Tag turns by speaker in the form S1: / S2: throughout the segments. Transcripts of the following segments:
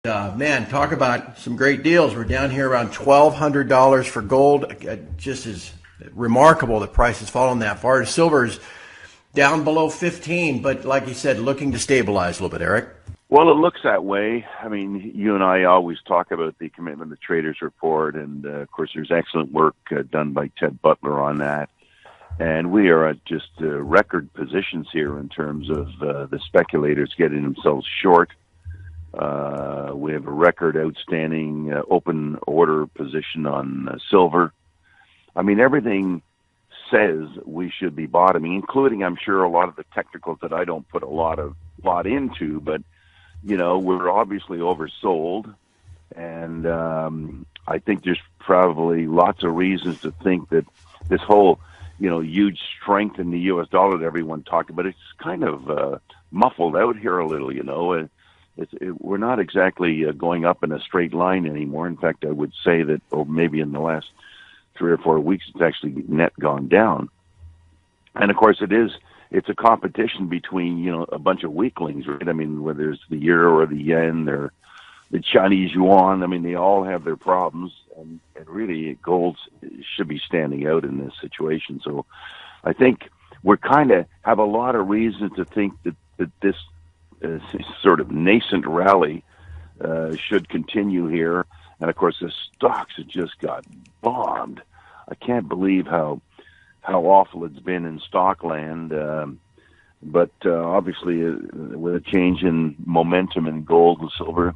S1: Man, talk about some great deals. We're down here around $1,200 for gold. Just is remarkable the price has fallen that far. Silver's down below 15, but like you said, looking to stabilize a little bit, Eric.
S2: Well, it looks that way. I mean, you and I always talk about the Commitment to Traders report, and of course, there's excellent work done by Ted Butler on that. And we are at just record positions here in terms of the speculators getting themselves short. We have a record outstanding open order position on silver. I mean, everything says we should be bottoming, including, I'm sure, a lot of the technicals that I don't put a lot into, but you know, we're obviously oversold, and I think there's probably lots of reasons to think that this whole, you know, huge strength in the U.S. dollar that everyone talked about, it's kind of muffled out here a little, you know. We're not exactly going up in a straight line anymore. In fact, I would say that, or maybe in the last 3 or 4 weeks, it's actually net gone down. And of course, it's a competition between, you know, a bunch of weaklings, right? I mean, whether it's the euro or the yen or the Chinese yuan, I mean, they all have their problems, and really gold should be standing out in this situation. So I think we're kind of have a lot of reason to think that this sort of nascent rally should continue here. And of course, the stocks have just got bombed. I can't believe how awful it's been in stock land. But obviously, with a change in momentum in gold and silver,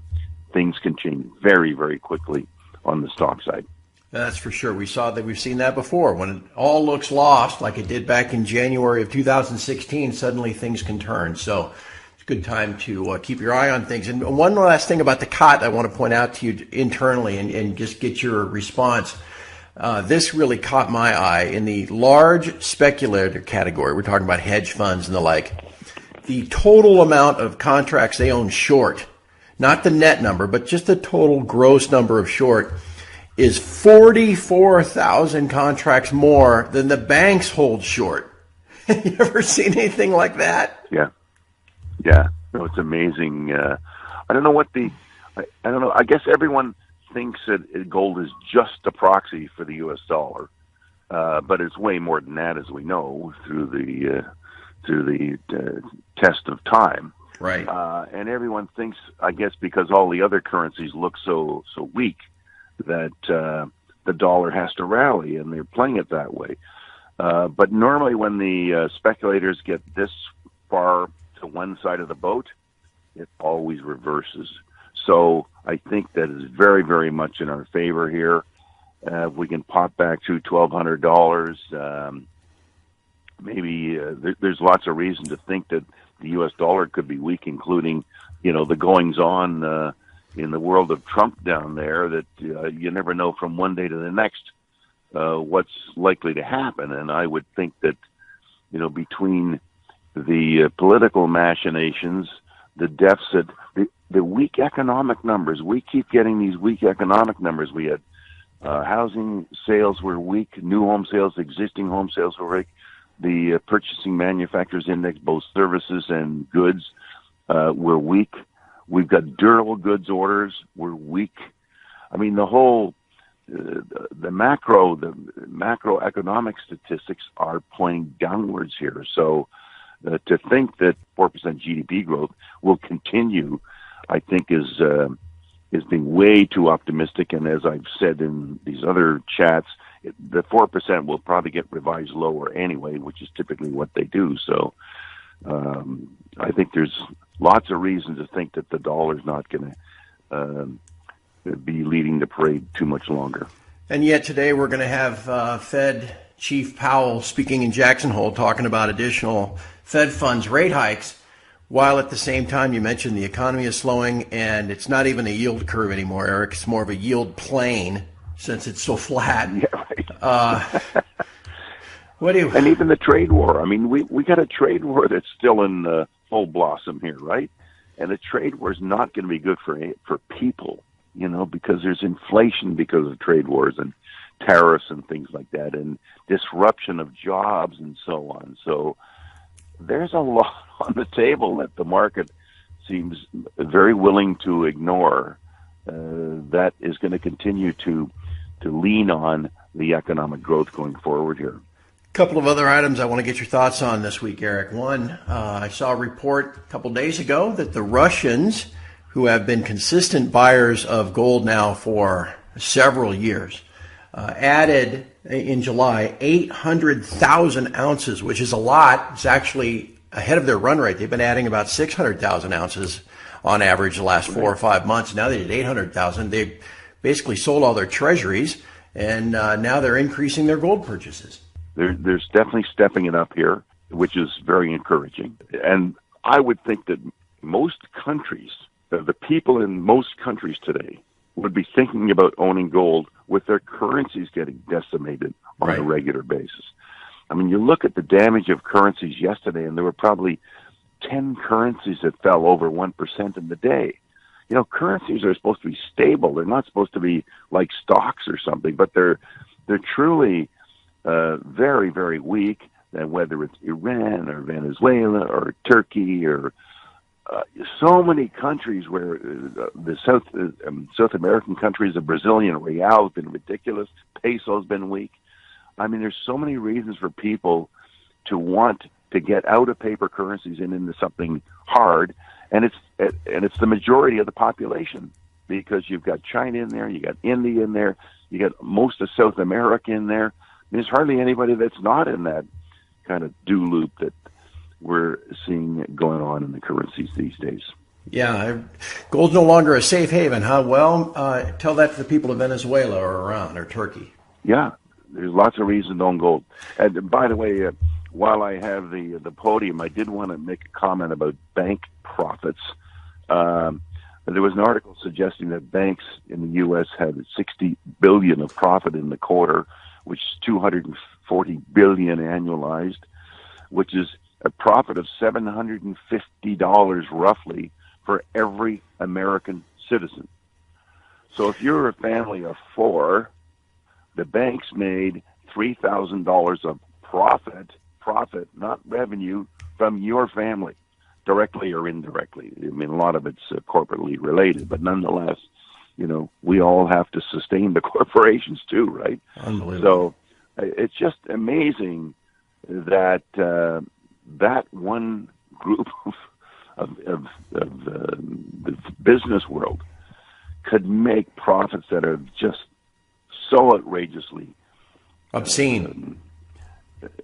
S2: things can change very, very quickly on the stock side.
S1: That's for sure. We've seen that before. When it all looks lost, like it did back in January of 2016, suddenly things can turn. So it's a good time to keep your eye on things. And one last thing about the COT I want to point out to you internally and just get your response. This really caught my eye in the large speculator category. We're talking about hedge funds and the like. The total amount of contracts they own short, not the net number, but just the total gross number of short, is 44,000 contracts more than the banks hold short. You ever seen anything like that?
S2: Yeah. No, it's amazing. I don't know I don't know. I guess everyone thinks that gold is just a proxy for the U.S. dollar, but it's way more than that, as we know through the test of time.
S1: Right.
S2: And everyone thinks, I guess, because all the other currencies look so weak, that the dollar has to rally, and they're playing it that way. But normally, when the speculators get this far to one side of the boat, it always reverses. So I think that is very, very much in our favor here. If we can pop back to $1,200, maybe there's lots of reason to think that the U.S. dollar could be weak, including, you know, the goings on in the world of Trump down there. That you never know from one day to the next what's likely to happen. And I would think that, you know, between the political machinations, the deficit, the weak economic numbers. We keep getting these weak economic numbers. We had housing sales were weak, new home sales, existing home sales were weak. The purchasing manufacturers index, both services and goods, were weak. We've got durable goods orders were weak. I mean, the whole the macroeconomic statistics are pointing downwards here. So to think that 4% GDP growth will continue, I think is being way too optimistic. And as I've said in these other chats, the 4% will probably get revised lower anyway, which is typically what they do. So I think there's lots of reason to think that the dollar's not going to be leading the parade too much longer.
S1: And yet today we're going to have Fed Chief Powell speaking in Jackson Hole, talking about additional Fed funds rate hikes, while at the same time you mentioned the economy is slowing and it's not even a yield curve anymore, Eric. It's more of a yield plane since it's so flat.
S2: Yeah, right. And even the trade war. I mean, we got a trade war that's still in full blossom here, right? And the trade war is not going to be good for people, you know, because there's inflation because of trade wars and tariffs and things like that, and disruption of jobs and so on. So there's a lot on the table that the market seems very willing to ignore, that is going to continue to lean on the economic growth going forward here.
S1: A couple of other items I want to get your thoughts on this week, Eric. One, I saw a report a couple days ago that the Russians, who have been consistent buyers of gold now for several years, added in July 800,000 ounces, which is a lot. It's actually ahead of their run rate. They've been adding about 600,000 ounces on average the last 4 or 5 months. Now they did 800,000. They basically sold all their treasuries, and now they're increasing their gold purchases.
S2: There's definitely stepping it up here, which is very encouraging. And I would think that most countries, the people in most countries today, would be thinking about owning gold with their currencies getting decimated on a regular basis. I mean, you look at the damage of currencies yesterday, and there were probably 10 currencies that fell over 1% in the day. You know, currencies are supposed to be stable. They're not supposed to be like stocks or something, but they're truly very, very weak. And whether it's Iran or Venezuela or Turkey or so many countries where the South American countries, the Brazilian real has been ridiculous. Peso's been weak. I mean, there's so many reasons for people to want to get out of paper currencies and into something hard, and it's the majority of the population, because you've got China in there, you got India in there, you got most of South America in there. There's hardly anybody that's not in that kind of do loop that we're seeing going on in the currencies these days.
S1: Yeah, gold's no longer a safe haven, huh? Well, tell that to the people of Venezuela or Iran or Turkey.
S2: Yeah, there's lots of reasons to own gold. And by the way, while I have the podium, I did want to make a comment about bank profits. There was an article suggesting that banks in the U.S. had $60 billion of profit in the quarter, which is $240 billion annualized, which is a profit of $750 roughly for every American citizen. So if you're a family of 4, the banks made $3,000 of profit, not revenue, from your family, directly or indirectly. I mean, a lot of it's corporately related, but nonetheless, you know, we all have to sustain the corporations too, right?
S1: Unbelievable.
S2: So it's just amazing that that one group of the business world could make profits that are just so outrageously
S1: obscene.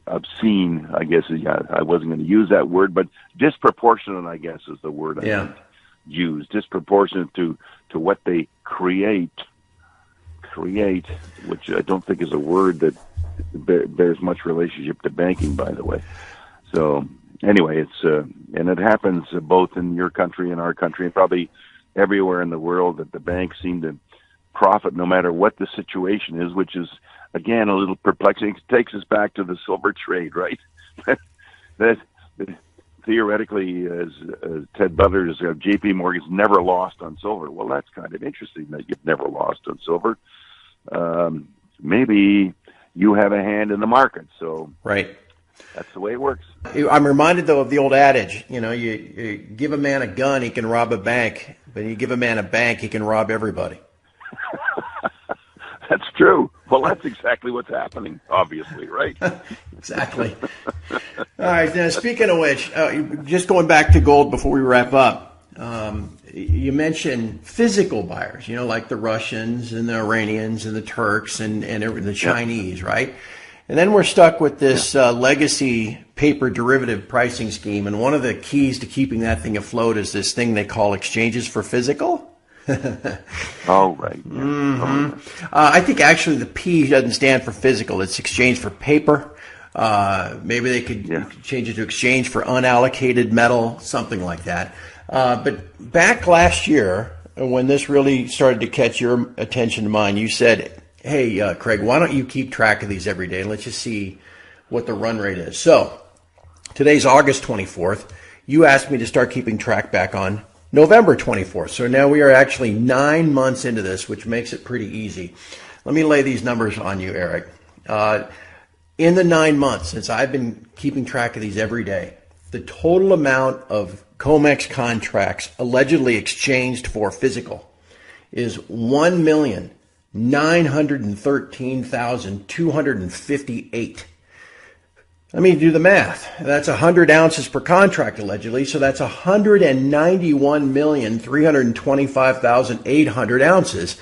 S2: Obscene, I guess. Yeah, I wasn't going to use that word, but disproportionate, I guess, is the word I would use. Disproportionate to what they create, which I don't think is a word that bears much relationship to banking, by the way. So anyway, it's and it happens both in your country and our country, and probably everywhere in the world, that the banks seem to profit no matter what the situation is, which is, again, a little perplexing. It takes us back to the silver trade, right? that theoretically, as Ted Butters of J.P. Morgan's never lost on silver. Well, that's kind of interesting that you've never lost on silver. Maybe you have a hand in the market, so
S1: right.
S2: That's the way it works.
S1: I'm reminded, though, of the old adage, you know, you give a man a gun, he can rob a bank, but you give a man a bank, he can rob everybody.
S2: That's true. Well, that's exactly what's happening, obviously, right?
S1: Exactly. All right. Now, speaking of which, just going back to gold before we wrap up, you mentioned physical buyers, you know, like the Russians and the Iranians and the Turks and the Chinese, right? And then we're stuck with this legacy paper derivative pricing scheme. And one of the keys to keeping that thing afloat is this thing they call exchanges for physical.
S2: Oh, right. Yeah.
S1: Mm-hmm. I think actually the P doesn't stand for physical. It's exchange for paper. Maybe they could change it to exchange for unallocated metal, something like that. But back last year, when this really started to catch your attention to mine, you said, hey, Craig, why don't you keep track of these every day and let's just see what the run rate is. So today's August 24th. You asked me to start keeping track back on November 24th. So now we are actually 9 months into this, which makes it pretty easy. Let me lay these numbers on you, Eric. In the 9 months since I've been keeping track of these every day, the total amount of COMEX contracts allegedly exchanged for physical is 1,913,258. Let me do the math. That's 100 ounces per contract allegedly, so that's 191,325,800 ounces,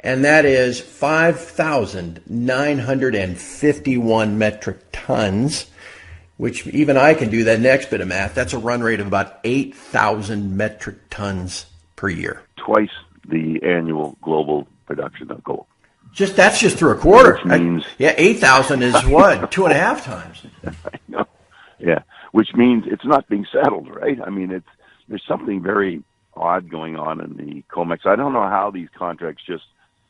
S1: and that is 5,951 metric tons, which even I can do that next bit of math. That's a run rate of about 8,000 metric tons per year.
S2: Twice the annual global production of gold.
S1: That's just through a quarter.
S2: Which means
S1: 8,000 is what? 2.5 times.
S2: I know. Yeah, which means it's not being settled, right? I mean, there's something very odd going on in the COMEX. I don't know how these contracts just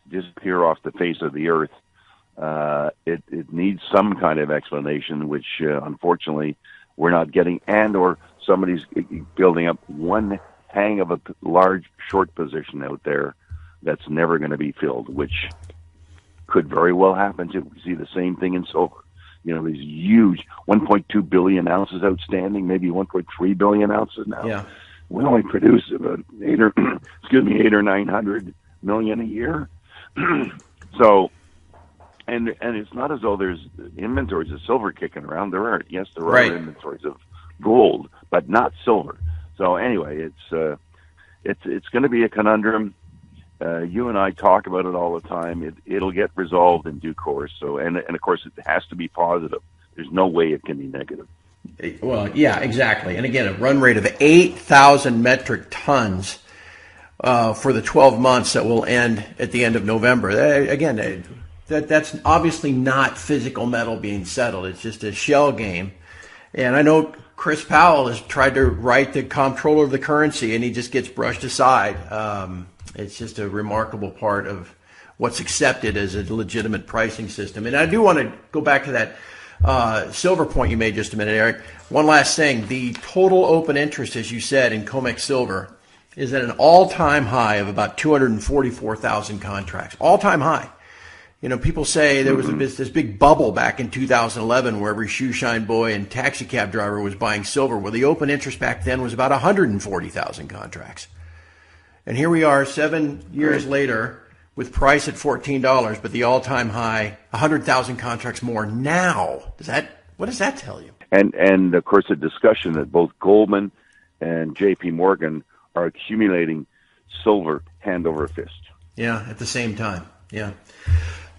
S2: disappear off the face of the earth. It needs some kind of explanation, which unfortunately we're not getting, or somebody's building up one hang of a large short position out there that's never going to be filled, which could very well happen too. We see the same thing in silver. You know, these huge 1.2 billion ounces outstanding, maybe 1.3 billion ounces now.
S1: Yeah.
S2: We only produce about 8 or 900 million a year. So, and it's not as though there's inventories of silver kicking around. There are, yes, there are
S1: right.
S2: inventories of gold, but not silver. So anyway, it's going to be a conundrum. You and I talk about it all the time. It'll get resolved in due course. So, and of course, it has to be positive. There's no way it can be negative.
S1: Well, yeah, exactly. And again, a run rate of 8,000 metric tons for the 12 months that will end at the end of November. Again, that's obviously not physical metal being settled. It's just a shell game. And I know Chris Powell has tried to write the comptroller of the currency, and he just gets brushed aside. It's just a remarkable part of what's accepted as a legitimate pricing system. And I do want to go back to that silver point you made just a minute, Eric. One last thing. The total open interest, as you said, in COMEX silver is at an all-time high of about 244,000 contracts. All-time high. You know, people say there was this big bubble back in 2011 where every shoeshine boy and taxi cab driver was buying silver. Well, the open interest back then was about 140,000 contracts. And here we are 7 years later with price at $14, but the all-time high, 100,000 contracts more now. What does that tell you?
S2: And of course, a discussion that both Goldman and J.P. Morgan are accumulating silver hand over fist.
S1: Yeah, at the same time. Yeah.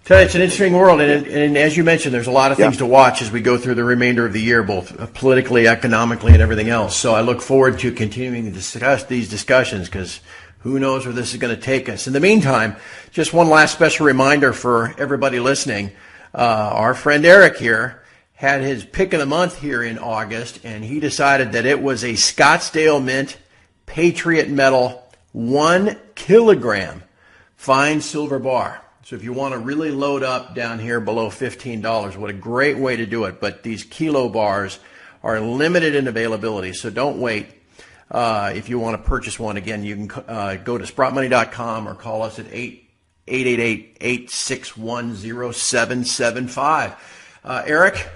S1: Tell you, it's an interesting world, and as you mentioned, there's a lot of things to watch as we go through the remainder of the year, both politically, economically, and everything else. So I look forward to continuing to discuss these discussions because who knows where this is going to take us. In the meantime, just one last special reminder for everybody listening. Our friend Eric here had his pick of the month here in August, and he decided that it was a Scottsdale Mint Patriot Metal 1 kilogram fine silver bar. So if you want to really load up down here below $15, what a great way to do it. But these kilo bars are limited in availability, so don't wait. If you want to purchase one, again, you can go to sprottmoney.com or call us at 888-861-0775. Eric,